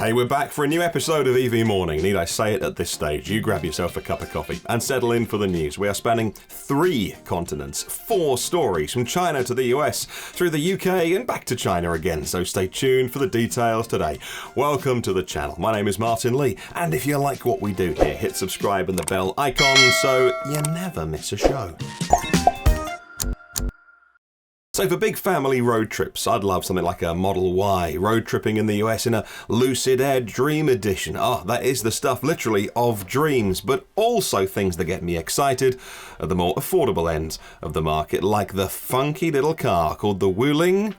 Hey, we're back for a new episode of EV Morning. Need I say it at this stage? You grab yourself a cup of coffee and settle in for the news. We are spanning 3 continents, 4 stories from China to the US, through the UK and back to China again. So stay tuned for the details today. Welcome to the channel. My name is Martin Lee, and if you like what we do here, hit subscribe and the bell icon so you never miss a show. So for big family road trips, I'd love something like a Model Y, road tripping in the US in a Lucid Air Dream Edition. Oh, that is the stuff literally of dreams, but also things that get me excited at the more affordable ends of the market, like the funky little car called the Wuling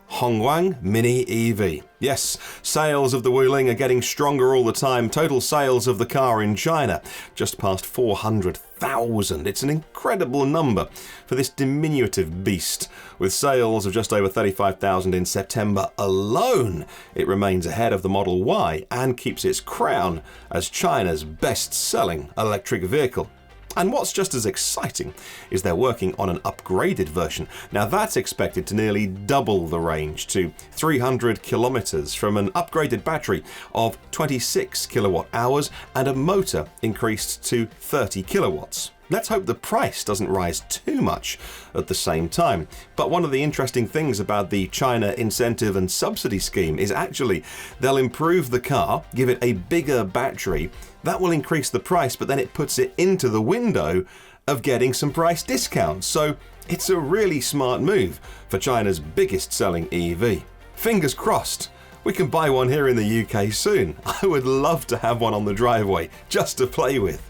Mini EV. Yes, sales of the Wuling are getting stronger all the time. Total sales of the car in China just past 400,000. It's an incredible number for this diminutive beast. With sales of just over 35,000 in September alone, it remains ahead of the Model Y and keeps its crown as China's best-selling electric vehicle. And what's just as exciting is they're working on an upgraded version. Now that's expected to nearly double the range to 300 kilometers from an upgraded battery of 26 kilowatt hours and a motor increased to 30 kilowatts. Let's hope the price doesn't rise too much at the same time. But one of the interesting things about the China incentive and subsidy scheme is actually they'll improve the car, give it a bigger battery. That will increase the price, but then it puts it into the window of getting some price discounts. So it's a really smart move for China's biggest selling EV. Fingers crossed, we can buy one here in the UK soon. I would love to have one on the driveway just to play with.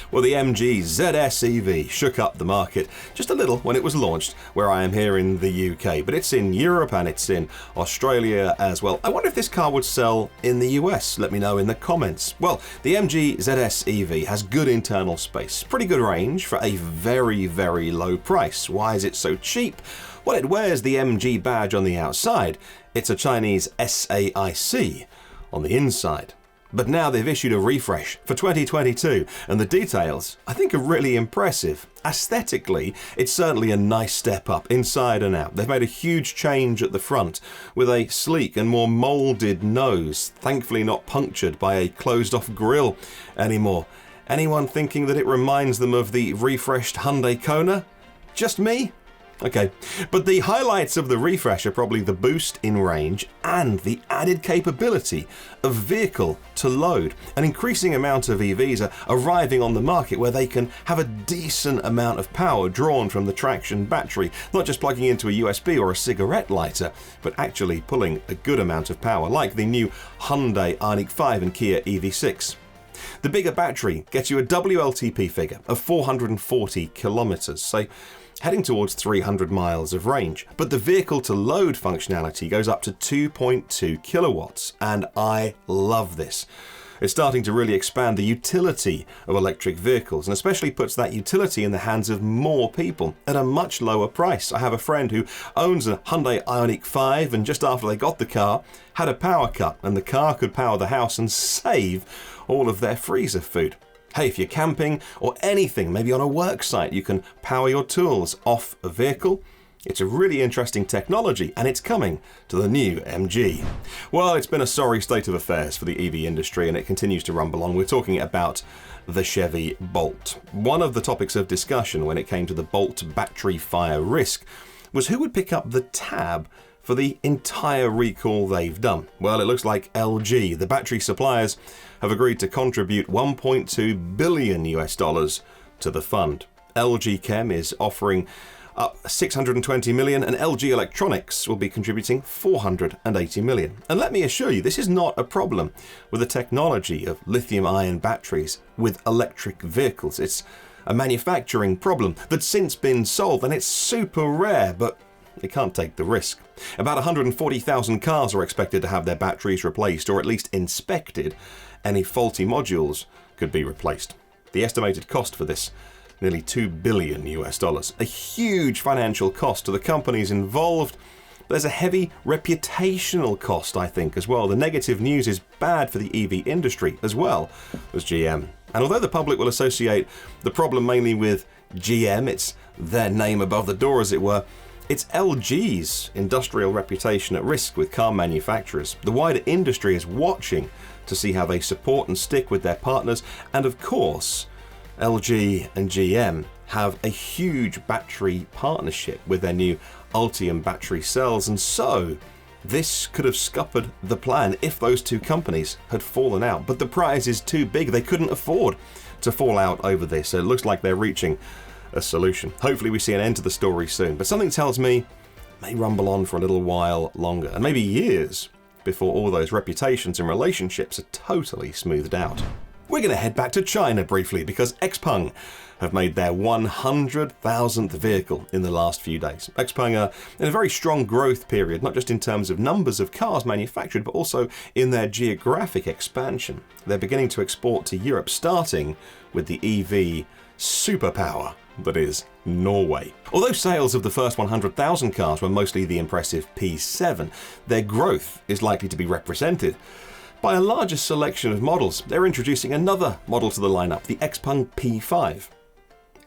Well, the MG ZXEV shook up the market just a little when it was launched where I am here in the UK, but it's in Europe and it's in Australia as well. I wonder if this car would sell in the US. Let me know in the comments. Well, the MG ZXEV has good internal space, pretty good range for a very, very low price. Why is it so cheap? Well, it wears the MG badge on the outside. It's a Chinese SAIC on the inside. But now they've issued a refresh for 2022, and the details, I think, are really impressive. Aesthetically, it's certainly a nice step up inside and out. They've made a huge change at the front with a sleek and more moulded nose, thankfully not punctured by a closed-off grille anymore. Anyone thinking that it reminds them of the refreshed Hyundai Kona? Just me? Okay, but the highlights of the refresh are probably the boost in range and the added capability of vehicle to load. An increasing amount of EVs are arriving on the market where they can have a decent amount of power drawn from the traction battery, not just plugging into a USB or a cigarette lighter, but actually pulling a good amount of power, like the new Hyundai Ioniq 5 and Kia EV6. The bigger battery gets you a WLTP figure of 440 kilometers, so heading towards 300 miles of range. But the vehicle to load functionality goes up to 2.2 kilowatts, and I love this. It's starting to really expand the utility of electric vehicles, and especially puts that utility in the hands of more people at a much lower price. I have a friend who owns a Hyundai Ioniq 5, and just after they got the car, had a power cut, and the car could power the house and save all of their freezer food. Hey, if you're camping or anything, maybe on a work site, you can power your tools off a vehicle. It's a really interesting technology, and it's coming to the new MG. Well, it's been a sorry state of affairs for the EV industry, and it continues to rumble on. We're talking about the Chevy Bolt. One of the topics of discussion when it came to the Bolt battery fire risk was who would pick up the tab for the entire recall they've done. Well, it looks like LG, the battery suppliers, have agreed to contribute $1.2 billion to the fund. LG Chem is offering up $620 million, and LG Electronics will be contributing $480 million. And let me assure you, this is not a problem with the technology of lithium-ion batteries with electric vehicles. It's a manufacturing problem that's since been solved, and it's super rare, but they can't take the risk. About 140,000 cars are expected to have their batteries replaced, or at least inspected. Any faulty modules could be replaced. The estimated cost for this, nearly $2 billion. A huge financial cost to the companies involved. There's a heavy reputational cost, I think, as well. The negative news is bad for the EV industry as well as GM. And although the public will associate the problem mainly with GM, it's their name above the door as it were, It's LG's industrial reputation at risk with car manufacturers. The wider industry is watching to see how they support and stick with their partners, and of course, LG and GM have a huge battery partnership with their new Ultium battery cells, and so this could have scuppered the plan if those two companies had fallen out. But the prize is too big. They couldn't afford to fall out over this, so it looks like they're reaching a solution. Hopefully we see an end to the story soon, but something tells me it may rumble on for a little while longer, and maybe years, before all those reputations and relationships are totally smoothed out. We're going to head back to China briefly because XPeng have made their 100,000th vehicle in the last few days. XPeng are in a very strong growth period, not just in terms of numbers of cars manufactured, but also in their geographic expansion. They're beginning to export to Europe, starting with the EV superpower that is Norway. Although sales of the first 100,000 cars were mostly the impressive P7, their growth is likely to be represented by a larger selection of models. They're introducing another model to the lineup, the XPeng P5.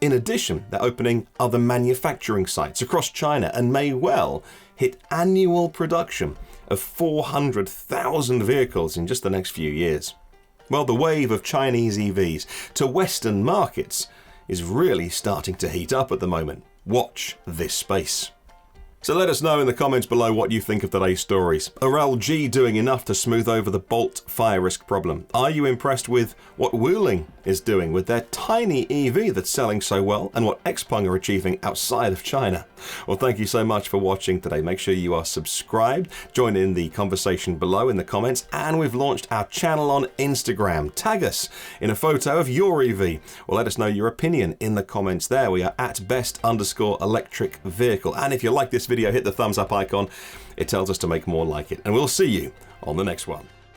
In addition, they're opening other manufacturing sites across China and may well hit annual production of 400,000 vehicles in just the next few years. Well, the wave of Chinese EVs to Western markets is really starting to heat up at the moment. Watch this space. So let us know in the comments below what you think of today's stories. Are LG doing enough to smooth over the Bolt fire risk problem? Are you impressed with what Wuling is doing with their tiny EV that's selling so well, and what XPeng are achieving outside of China? Well, thank you so much for watching today. Make sure you are subscribed, join in the conversation below in the comments, and we've launched our channel on Instagram. Tag us in a photo of your EV, or let us know your opinion in the comments there. We are at best_electric vehicle. And if you like this video, hit the thumbs up icon. It tells us to make more like it. And we'll see you on the next one.